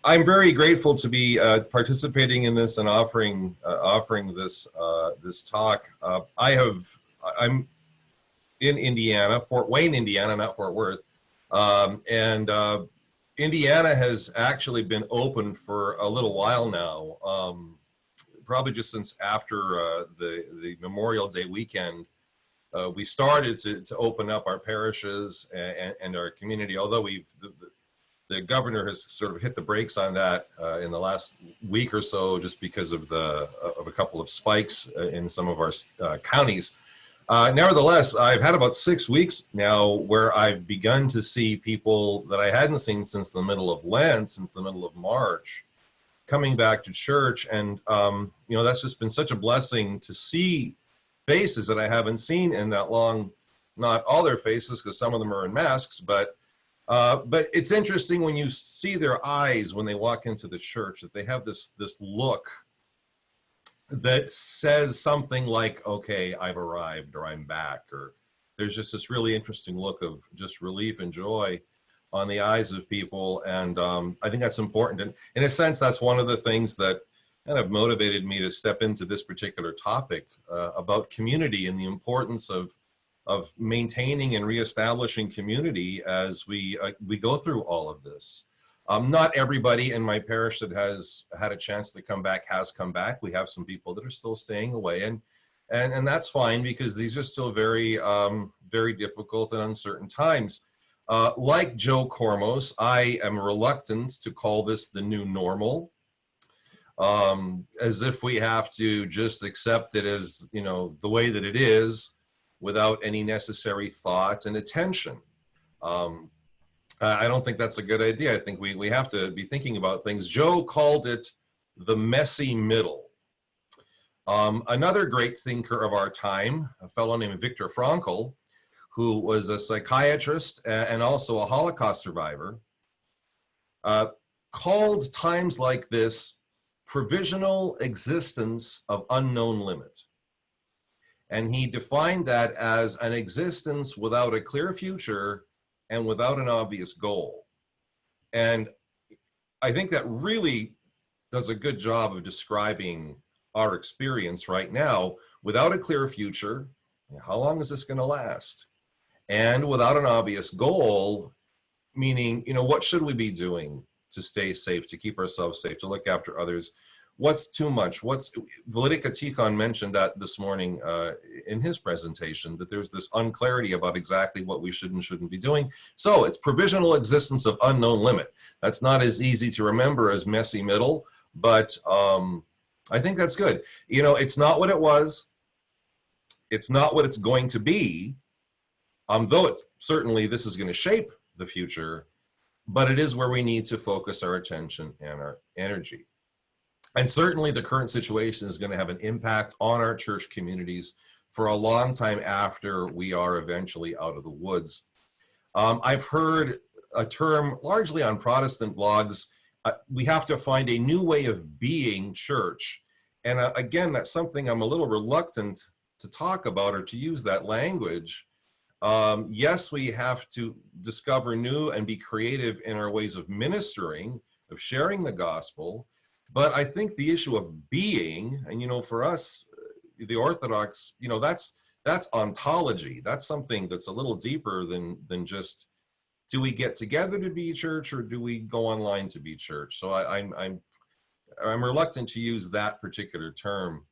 I'm very grateful to be participating in this and offering this talk. I'm in Indiana, Fort Wayne, Indiana, not Fort Worth, and Indiana has actually been open for a little while now, probably just since after the Memorial Day weekend. We started to open up our parishes and our community, although the governor has sort of hit the brakes on that in the last week or so, just because of a couple of spikes in some of our counties. Nevertheless, I've had about 6 weeks now where I've begun to see people that I hadn't seen since the middle of Lent, since the middle of March, coming back to church. And, that's just been such a blessing to see faces that I haven't seen in that long. Not all their faces, because some of them are in masks, but it's interesting when you see their eyes when they walk into the church, that they have this look that says something like, okay, I've arrived, or I'm back, or there's just this really interesting look of just relief and joy on the eyes of people. And I think that's important. And in a sense, that's one of the things that kind of motivated me to step into this particular topic about community and the importance of maintaining and reestablishing community as we go through all of this. Not everybody in my parish that has had a chance to come back has come back. We have some people that are still staying away, and that's fine, because these are still very, very difficult and uncertain times. Like Joe Cormos, I am reluctant to call this the new normal, as if we have to just accept it as, the way that it is, without any necessary thought and attention. I don't think that's a good idea. I think we have to be thinking about things. Joe called it the messy middle. Another great thinker of our time, a fellow named Viktor Frankl, who was a psychiatrist and also a Holocaust survivor, called times like this provisional existence of unknown limit. And he defined that as an existence without a clear future and without an obvious goal. And I think that really does a good job of describing our experience right now. Without a clear future, how long is this going to last? And without an obvious goal, meaning, what should we be doing to stay safe, to keep ourselves safe, to look after others? What's too much? Vladika Tikhon mentioned that this morning in his presentation, that there's this unclarity about exactly what we should and shouldn't be doing. So it's provisional existence of unknown limit. That's not as easy to remember as messy middle, but I think that's good. It's not what it was. It's not what it's going to be, though certainly this is going to shape the future, but it is where we need to focus our attention and our energy. And certainly the current situation is going to have an impact on our church communities for a long time after we are eventually out of the woods. I've heard a term largely on Protestant blogs, we have to find a new way of being church. And again, that's something I'm a little reluctant to talk about or to use that language. Yes, we have to discover new and be creative in our ways of ministering, of sharing the gospel. But I think the issue of being, and for us, the Orthodox, that's ontology. That's something that's a little deeper than just, do we get together to be church, or do we go online to be church? So I'm reluctant to use that particular term.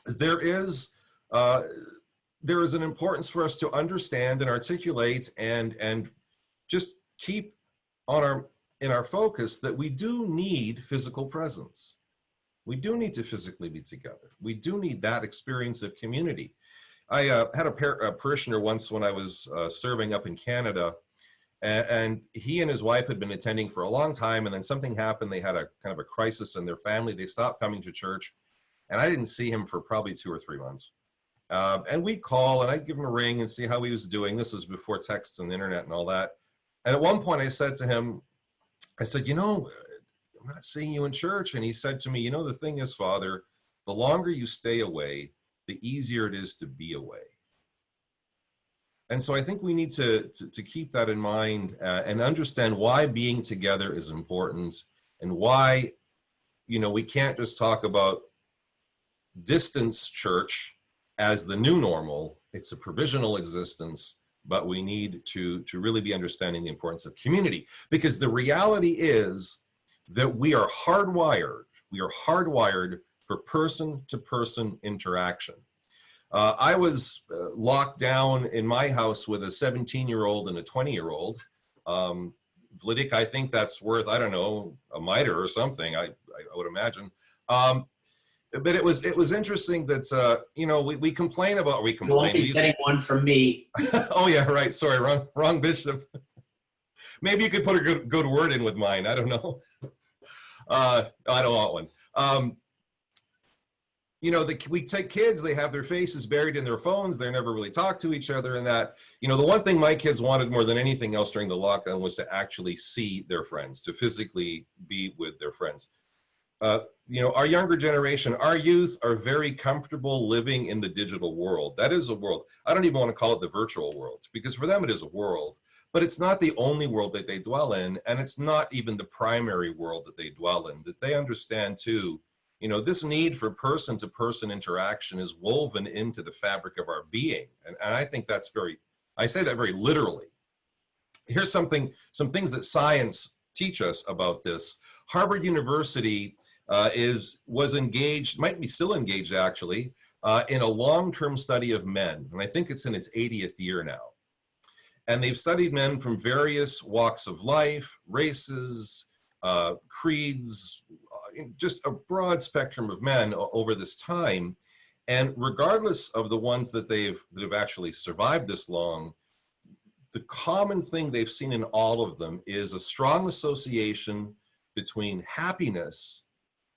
There is an importance for us to understand and articulate and just keep in our focus that we do need physical presence. We do need to physically be together. We do need that experience of community. I had a parishioner once when I was serving up in Canada, and he and his wife had been attending for a long time, and then something happened. They had a kind of a crisis in their family. They stopped coming to church, and I didn't see him for probably 2 or 3 months. And we'd call, and I'd give him a ring and see how he was doing. This was before text and the internet and all that. And at one point I said to him, I said, I'm not seeing you in church. And he said to me, the thing is, Father, the longer you stay away, the easier it is to be away. And so I think we need to keep that in mind and understand why being together is important. and why, we can't just talk about distance church as the new normal. It's a provisional existence, but we need to really be understanding the importance of community, because the reality is that we are hardwired for person-to-person interaction. I was locked down in my house with a 17-year-old and a 20-year-old. Vlidik, I think that's worth, I don't know, a mitre or something, I would imagine. But it was interesting that, we complain about, we complain. You won't be getting one from me. Oh yeah, right, sorry, wrong bishop. Maybe you could put a good word in with mine, I don't know. I don't want one. We take kids, they have their faces buried in their phones, they never really talk to each other, and that, the one thing my kids wanted more than anything else during the lockdown was to actually see their friends, to physically be with their friends. Our younger generation, our youth are very comfortable living in the digital world. That is a world. I don't even want to call it the virtual world, because for them it is a world, but it's not the only world that they dwell in, and it's not even the primary world that they dwell in, that they understand too. This need for person-to-person interaction is woven into the fabric of our being. And I think that's I say that very literally. Here's some things that science teach us about this. Harvard University was engaged, might be still engaged actually, in a long-term study of men. And I think it's in its 80th year now. And they've studied men from various walks of life, races, creeds, just a broad spectrum of men over this time. And regardless of the ones that have actually survived this long, the common thing they've seen in all of them is a strong association between happiness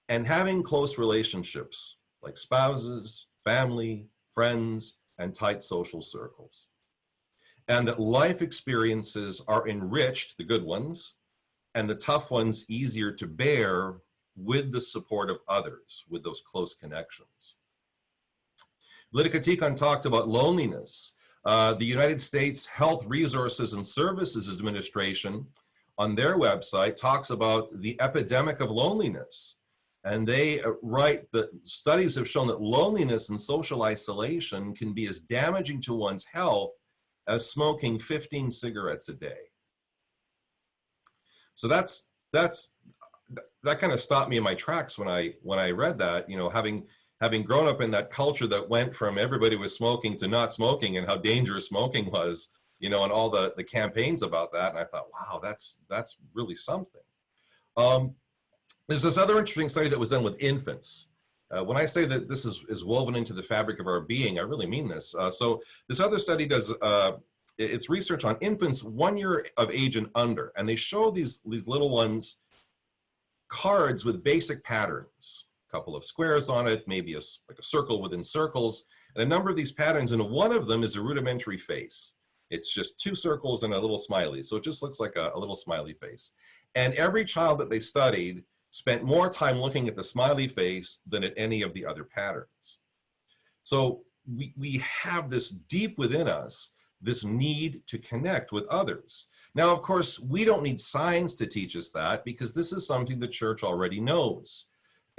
and having close relationships like spouses, family, friends, and tight social circles. And that life experiences are enriched, the good ones, and the tough ones easier to bear with the support of others, with those close connections. Lydia Tikon talked about loneliness. The United States Health Resources and Services Administration on their website talks about the epidemic of loneliness. And they write that studies have shown that loneliness and social isolation can be as damaging to one's health as smoking 15 cigarettes a day. So that kind of stopped me in my tracks when I read that, having grown up in that culture that went from everybody was smoking to not smoking, and how dangerous smoking was, and all the campaigns about that. And I thought, wow, that's really something. There's this other interesting study that was done with infants. When I say that this is woven into the fabric of our being, I really mean this. So this other study does, it's research on infants 1 year of age and under, and they show these little ones cards with basic patterns, a couple of squares on it, maybe like a circle within circles, and a number of these patterns, and one of them is a rudimentary face. It's just two circles and a little smiley, so it just looks like a little smiley face. And every child that they studied spent more time looking at the smiley face than at any of the other patterns. So we have this deep within us, this need to connect with others. Now, of course, we don't need science to teach us that, because this is something the church already knows.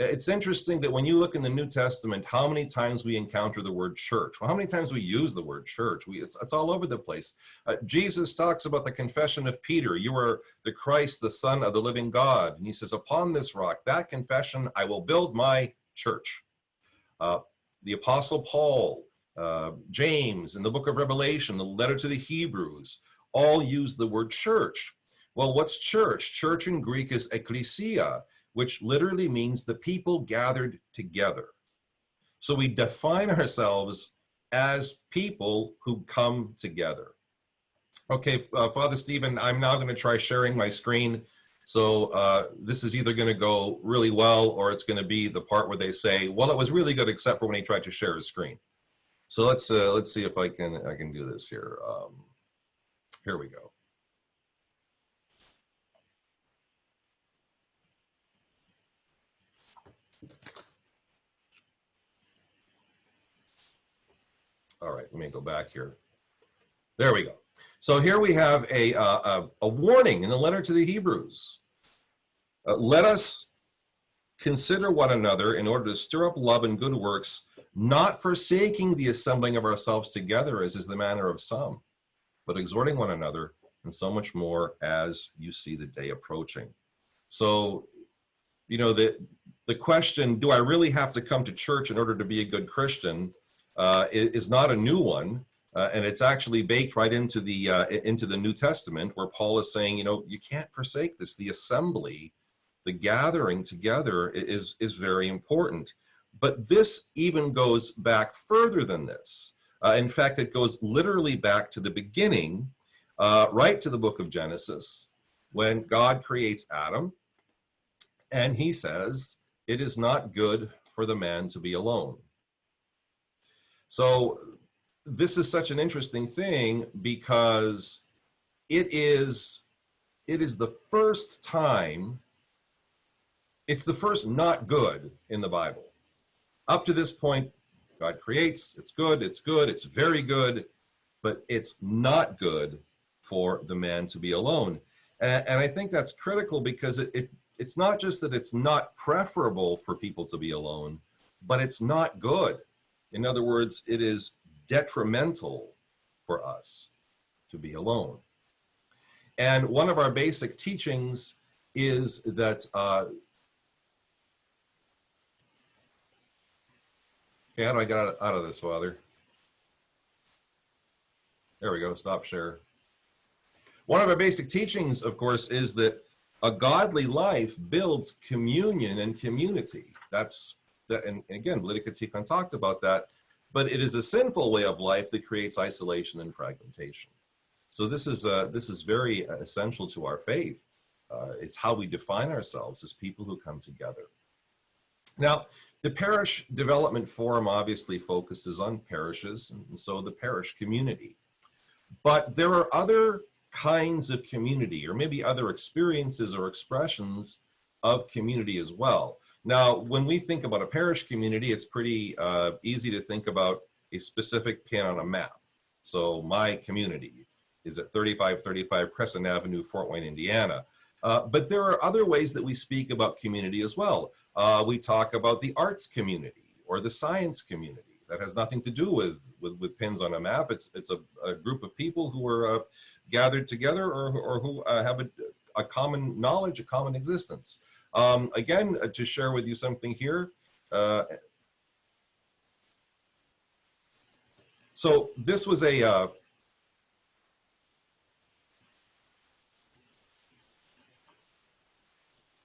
It's interesting that when you look in the New Testament, how many times we encounter the word church. Well, how many times we use the word church? It's all over the place. Jesus talks about the confession of Peter. You are the Christ, the Son of the living God. And he says, upon this rock, that confession, I will build my church. The Apostle Paul, James, in the book of Revelation, the letter to the Hebrews, all use the word church. Well, what's church? Church in Greek is ekklesia, which literally means the people gathered together. So we define ourselves as people who come together. Okay, Father Stephen, I'm now going to try sharing my screen. So this is either going to go really well, or it's going to be the part where they say, well, it was really good except for when he tried to share his screen. So let's see if I can do this here. Here we go. All right, let me go back here. There we go. So here we have a warning in the letter to the Hebrews. Let us consider one another in order to stir up love and good works, not forsaking the assembling of ourselves together, as is the manner of some, but exhorting one another, and so much more as you see the day approaching. So, you know, the question, do I really have to come to church in order to be a good Christian, is not a new one. And it's actually baked right into the New Testament, where Paul is saying, you know, you can't forsake this. The assembly, the gathering together is very important. But this even goes back further than this. In fact, it goes literally back to the beginning, right to the book of Genesis, when God creates Adam, and he says, it is not good for the man to be alone. So this is such an interesting thing, because it is the first time, it's the first not good in the Bible. Up to this point, God creates, it's good, it's very good, but it's not good for the man to be alone. And I think that's critical, because it's not just that it's not preferable for people to be alone, but it's not good. In other words, it is detrimental for us to be alone. And one of our basic teachings is that, okay, how do I get out of this, Father? There we go, stop share. One of our basic teachings, of course, is that a godly life builds communion and community. That's that, and again, Leviticus talked about that. But it is a sinful way of life that creates isolation and fragmentation. So this is very essential to our faith. It's how we define ourselves as people who come together. Now, the Parish Development Forum obviously focuses on parishes, and so the parish community. But there are other kinds of community, or maybe other experiences or expressions of community as well. Now, when we think about a parish community, it's pretty easy to think about a specific pin on a map. So my community is at 3535 Crescent Avenue, Fort Wayne, Indiana. But there are other ways that we speak about community as well. We talk about the arts community or the science community. That has nothing to do with pins on a map. It's a group of people who are gathered together, or who have a common knowledge, a common existence. Again, to share with you something here. So this was a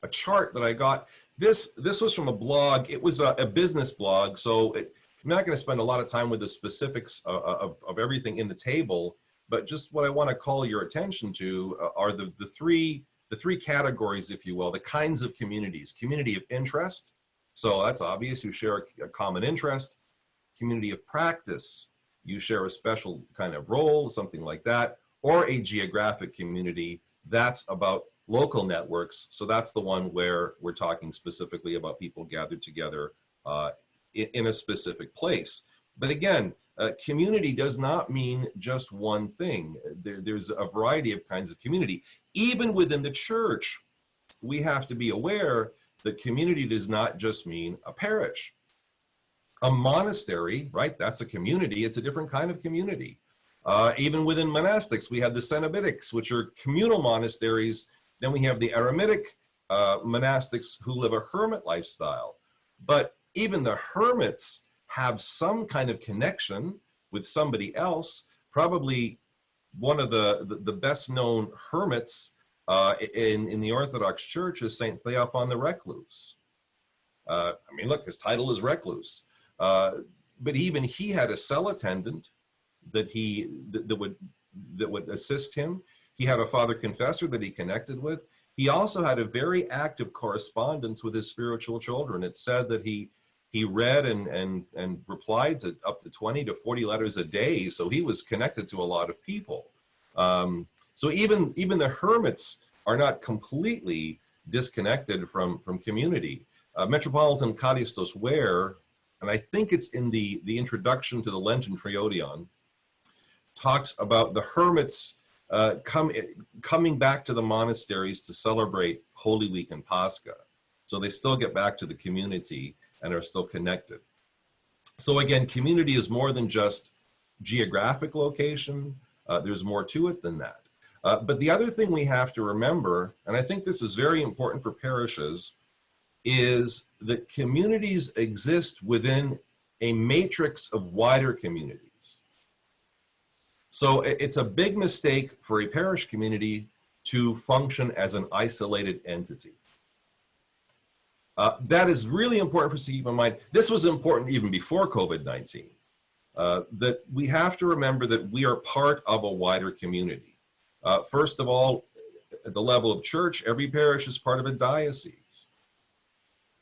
chart that I got. This was from a blog. It was a business blog, so I'm not going to spend a lot of time with the specifics of everything in the table, but just what I want to call your attention to are the three categories, if you will, the kinds of communities. Community of interest, so that's obvious, you share a common interest. Community of practice, you share a special kind of role, something like that. Or a geographic community, that's about local networks, so that's the one where we're talking specifically about people gathered together in a specific place. But again, community does not mean just one thing. There's a variety of kinds of community. Even within the church, we have to be aware that community does not just mean a parish. A monastery, right, that's a community. It's a different kind of community. Even within monastics, we have the Cenobitics, which are communal monasteries. Then we have the Eremitic monastics who live a hermit lifestyle. But even the hermits have some kind of connection with somebody else. Probably one of the best known hermits in the Orthodox Church is Saint Theophan the Recluse. I mean, look, his title is Recluse. But even he had a cell attendant that would assist him. He had a father confessor that he connected with. He also had a very active correspondence with his spiritual children. It's said that he read and replied to up to 20 to 40 letters a day. So he was connected to a lot of people. So even the hermits are not completely disconnected from community. Metropolitan Kadistos Ware, and I think it's in the introduction to the Lenten Triodion, talks about the hermits coming back to the monasteries to celebrate Holy Week and Pascha. So they still get back to the community and are still connected. So again, community is more than just geographic location. There's more to it than that. But the other thing we have to remember, and I think this is very important for parishes, is that communities exist within a matrix of wider communities. So it's a big mistake for a parish community to function as an isolated entity. That is really important for us to keep in mind. This was important even before COVID-19, that we have to remember that we are part of a wider community. First of all, at the level of church, every parish is part of a diocese.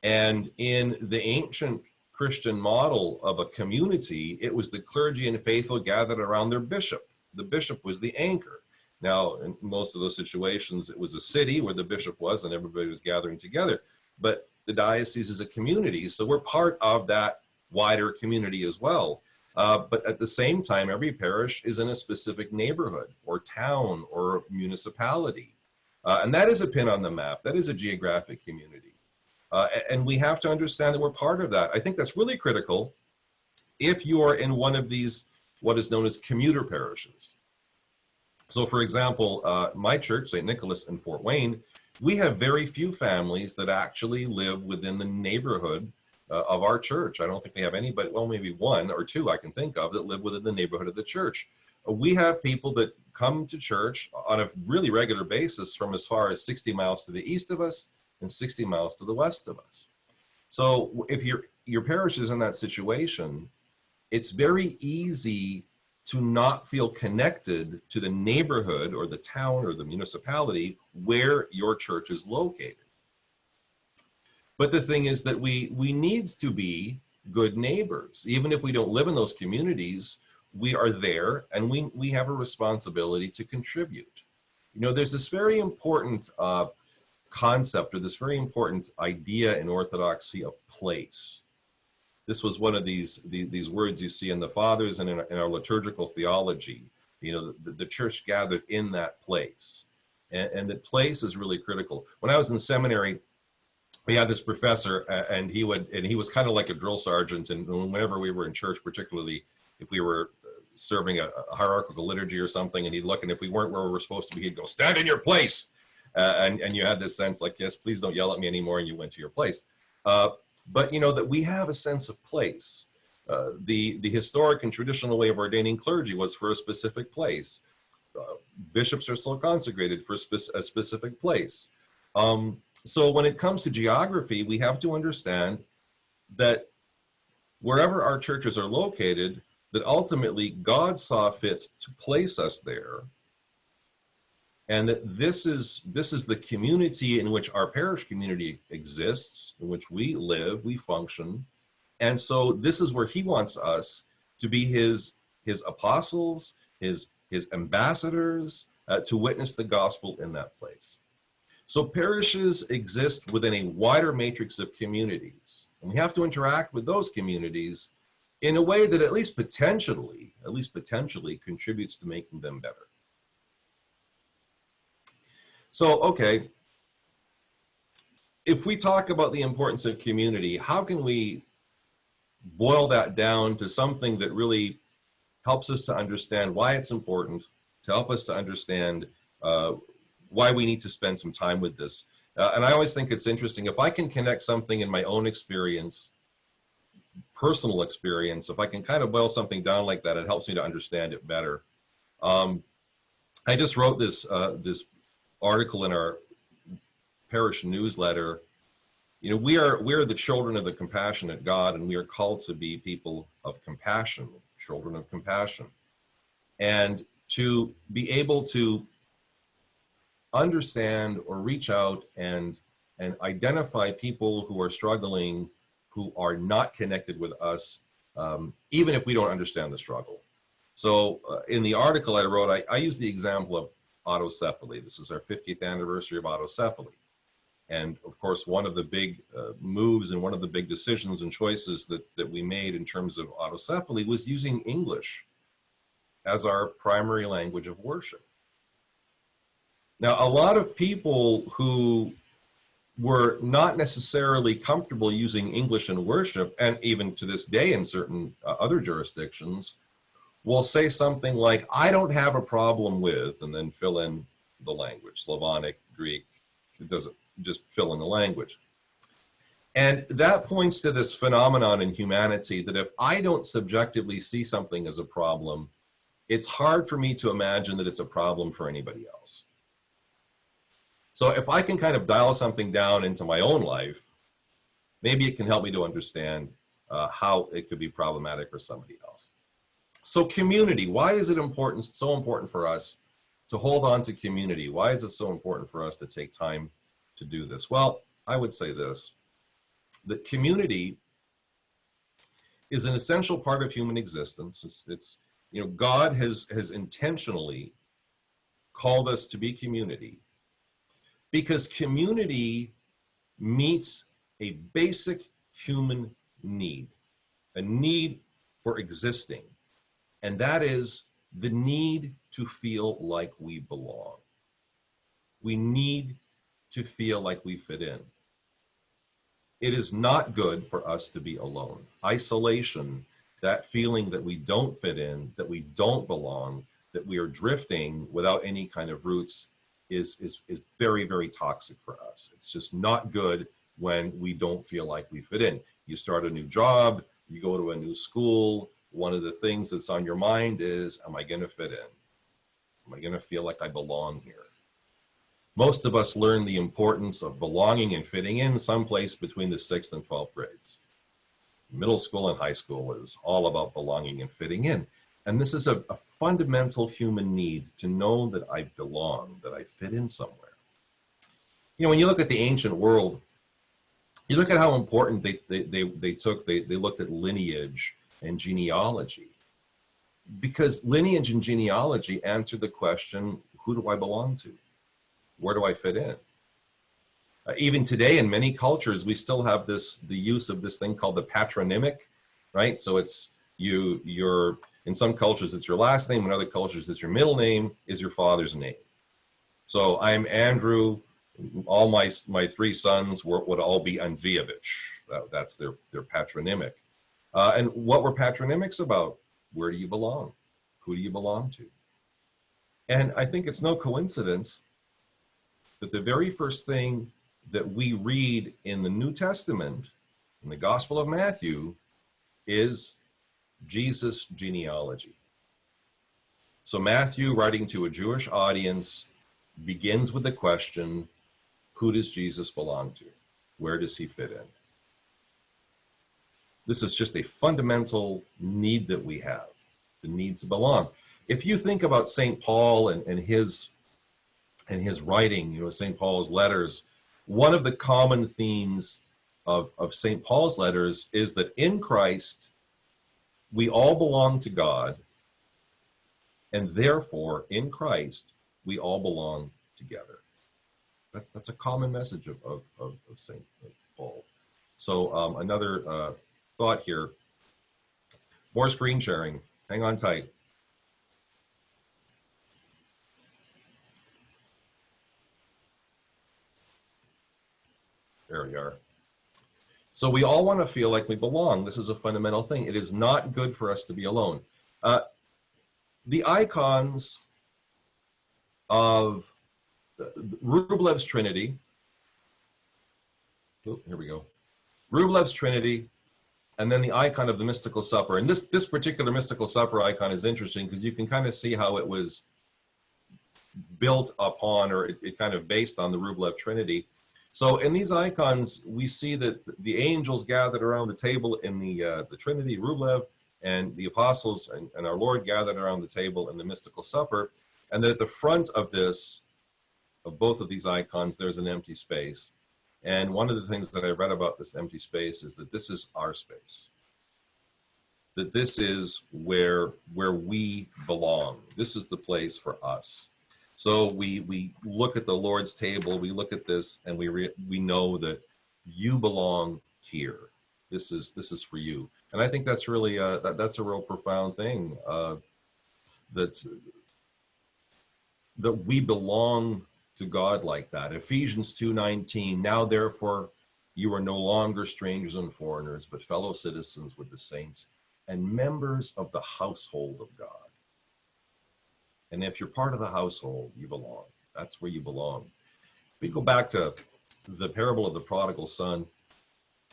And in the ancient Christian model of a community, it was the clergy and faithful gathered around their bishop. The bishop was the anchor. Now, in most of those situations, it was a city where the bishop was and everybody was gathering together. But the diocese is a community, so we're part of that wider community as well. But at the same time, every parish is in a specific neighborhood or town or municipality. And that is a pin on the map. That is a geographic community. And we have to understand that we're part of that. I think that's really critical if you are in one of these, what is known as commuter parishes. So for example, my church, St. Nicholas in Fort Wayne, we have very few families that actually live within the neighborhood of our church. I don't think we have anybody, well, maybe one or two I can think of that live within the neighborhood of the church. We have people that come to church on a really regular basis from as far as 60 miles to the east of us and 60 miles to the west of us. So if your parish is in that situation, it's very easy to not feel connected to the neighborhood or the town or the municipality where your church is located. But the thing is that we need to be good neighbors. Even if we don't live in those communities, we are there and we have a responsibility to contribute. You know, there's this very important concept or this very important idea in Orthodoxy of place. This was one of these words you see in the Fathers and in our liturgical theology. You know, the church gathered in that place. And that place is really critical. When I was in seminary, we had this professor and he was kind of like a drill sergeant. And whenever we were in church, particularly if we were serving a hierarchical liturgy or something, and he'd look, and if we weren't where we were supposed to be, he'd go, "Stand in your place." And you had this sense like, yes, please don't yell at me anymore, and you went to your place. But you know that we have a sense of place. The historic and traditional way of ordaining clergy was for a specific place. Bishops are still consecrated for a specific place. So when it comes to geography, we have to understand that wherever our churches are located, that ultimately God saw fit to place us there. And that this is the community in which our parish community exists, in which we live, we function. And so this is where he wants us to be his apostles, his ambassadors, to witness the gospel in that place. So parishes exist within a wider matrix of communities. And we have to interact with those communities in a way that at least potentially contributes to making them better. So, okay, if we talk about the importance of community, how can we boil that down to something that really helps us to understand why it's important, to help us to understand why we need to spend some time with this? And I always think it's interesting, if I can connect something in my own experience, personal experience, if I can kind of boil something down like that, it helps me to understand it better. I just wrote this article in our parish newsletter. You know, we are the children of the compassionate God, and we are called to be people of compassion, children of compassion. And to be able to understand or reach out and identify people who are struggling, who are not connected with us, even if we don't understand the struggle. So in the article I wrote, I use the example of autocephaly. This is our 50th anniversary of autocephaly. And of course, one of the big moves and one of the big decisions and choices that we made in terms of autocephaly was using English as our primary language of worship. Now, a lot of people who were not necessarily comfortable using English in worship, and even to this day in certain other jurisdictions, will say something like, I don't have a problem with, and then fill in the language, Slavonic, Greek, it doesn't, just fill in the language. And that points to this phenomenon in humanity that if I don't subjectively see something as a problem, it's hard for me to imagine that it's a problem for anybody else. So if I can kind of dial something down into my own life, maybe it can help me to understand how it could be problematic for somebody else. So community, why is it important, so important for us to hold on to community? Why is it so important for us to take time to do this? Well, I would say this, that community is an essential part of human existence. It's you know, God has intentionally called us to be community because community meets a basic human need, a need for existing, and that is the need to feel like we belong. We need to feel like we fit in. It is not good for us to be alone. Isolation, that feeling that we don't fit in, that we don't belong, that we are drifting without any kind of roots is very, very toxic for us. It's just not good when we don't feel like we fit in. You start a new job, you go to a new school, one of the things that's on your mind is, am I going to fit in? Am I going to feel like I belong here? Most of us learn the importance of belonging and fitting in someplace between the 6th and 12th grades. Middle school and high school is all about belonging and fitting in. And this is a fundamental human need to know that I belong, that I fit in somewhere. You know, when you look at the ancient world, you look at how important they looked at lineage and genealogy. Because lineage and genealogy answer the question, who do I belong to? Where do I fit in? Even today in many cultures, we still have the use of this thing called the patronymic, right? So it's you're in some cultures it's your last name, in other cultures it's your middle name is your father's name. So I'm Andrew, all my 3 sons would all be Andreevich. That's their patronymic. And what were patronymics about? Where do you belong? Who do you belong to? And I think it's no coincidence that the very first thing that we read in the New Testament, in the Gospel of Matthew, is Jesus' genealogy. So Matthew, writing to a Jewish audience, begins with the question, who does Jesus belong to? Where does he fit in? This is just a fundamental need that we have, the need to belong. If you think about St. Paul and his writing, you know, St. Paul's letters, one of the common themes of St. Paul's letters is that in Christ, we all belong to God, and therefore, in Christ, we all belong together. That's a common message of St. Paul. So another thought here, more screen sharing, hang on tight. There we are. So we all want to feel like we belong. This is a fundamental thing. It is not good for us to be alone. The icons of Rublev's Trinity, here we go. Rublev's Trinity, and then the icon of the Mystical Supper. And this particular Mystical Supper icon is interesting because you can kind of see how it was built upon, or it kind of based on the Rublev Trinity. So in these icons, we see that the angels gathered around the table in the Trinity, Rublev, and the apostles and our Lord gathered around the table in the Mystical Supper. And that at the front of both of these icons, there's an empty space. And one of the things that I read about this empty space is that this is our space. That this is where we belong. This is the place for us. So we look at the Lord's table, we look at this, and we know that you belong here. This is for you. And I think that's really that's a real profound thing. That we belong to God like that. Ephesians 2:19, now therefore you are no longer strangers and foreigners, but fellow citizens with the saints and members of the household of God. And if you're part of the household, you belong. That's where you belong. We go back to the parable of the prodigal son,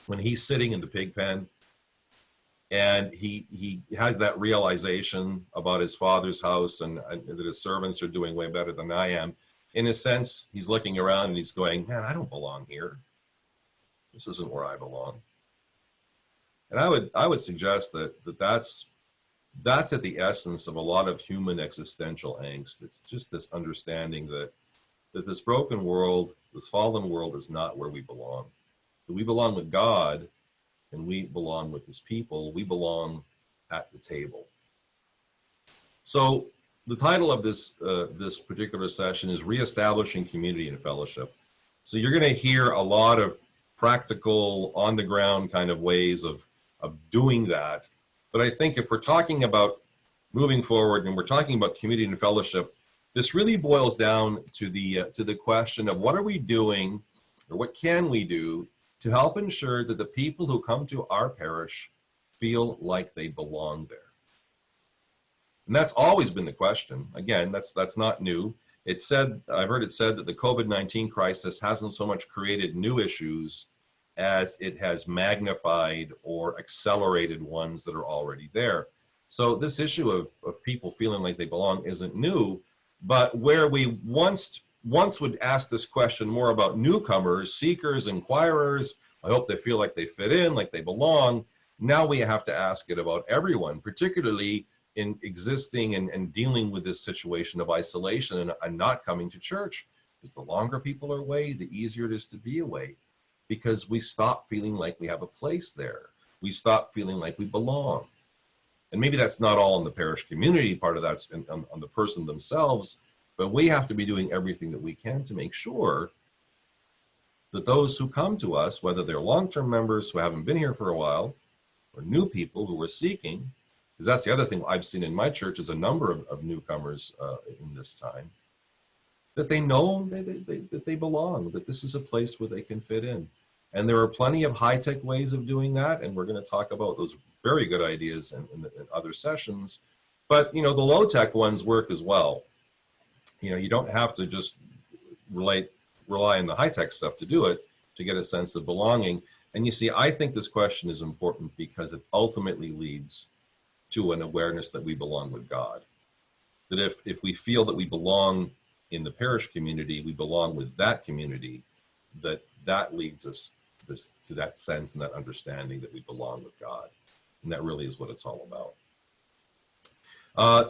when he's sitting in the pig pen and he has that realization about his father's house and that his servants are doing way better than I am. In a sense, he's looking around and he's going, man, I don't belong here. This isn't where I belong. And I would suggest that's at the essence of a lot of human existential angst. It's just this understanding that this broken world, this fallen world, is not where we belong. We belong with God, and we belong with his people. We belong at the table. So the title of this this particular session is Reestablishing Community and Fellowship. So you're going to hear a lot of practical, on-the-ground kind of ways of doing that. But I think if we're talking about moving forward and we're talking about community and fellowship, this really boils down to the question of what are we doing, or what can we do to help ensure that the people who come to our parish feel like they belong there. And that's always been the question. Again, that's not new. I've heard it said that the COVID-19 crisis hasn't so much created new issues as it has magnified or accelerated ones that are already there. So this issue of people feeling like they belong isn't new, but where we once would ask this question more about newcomers, seekers, inquirers, I hope they feel like they fit in, like they belong. Now we have to ask it about everyone, particularly in existing and dealing with this situation of isolation and not coming to church. Because the longer people are away, the easier it is to be away, because we stop feeling like we have a place there. We stop feeling like we belong. And maybe that's not all in the parish community, part of that's on the person themselves, but we have to be doing everything that we can to make sure that those who come to us, whether they're long-term members who haven't been here for a while, or new people who are seeking, because that's the other thing I've seen in my church is a number of newcomers in this time, that they know that they belong, that this is a place where they can fit in. And there are plenty of high-tech ways of doing that, and we're going to talk about those very good ideas in other sessions. But, the low-tech ones work as well. You don't have to just rely on the high-tech stuff to do it, to get a sense of belonging. And you see, I think this question is important because it ultimately leads to an awareness that we belong with God. That if we feel that we belong in the parish community, we belong with that community, that leads us to that sense and that understanding that we belong with God. And that really is what it's all about.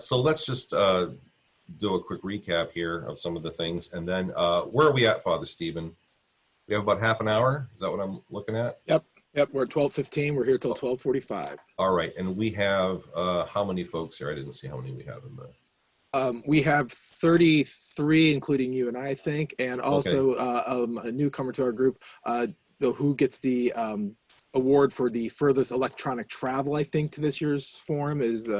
So let's just do a quick recap here of some of the things. And then where are we at, Father Stephen? We have about half an hour. Is that what I'm looking at? Yep. We're at 12:15. We're here till 12:45. All right. And we have how many folks here? I didn't see how many we have in the... We have 33, including you and I think, and also a newcomer to our group, who gets the award for the furthest electronic travel, I think, to this year's forum is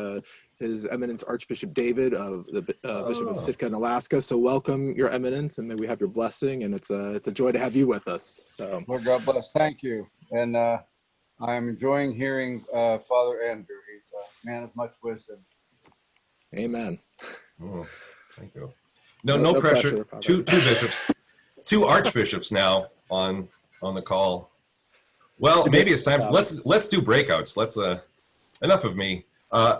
His Eminence Archbishop David of the Bishop of Sitka in Alaska. So welcome, Your Eminence, and may we have your blessing. And it's a joy to have you with us. So Lord God bless. Thank you. And I'm enjoying hearing Father Andrew. He's a man of much wisdom. Amen. Oh, thank you. No pressure. Two bishops, two archbishops now on the call. Well, maybe it's time. Let's do breakouts. Enough of me.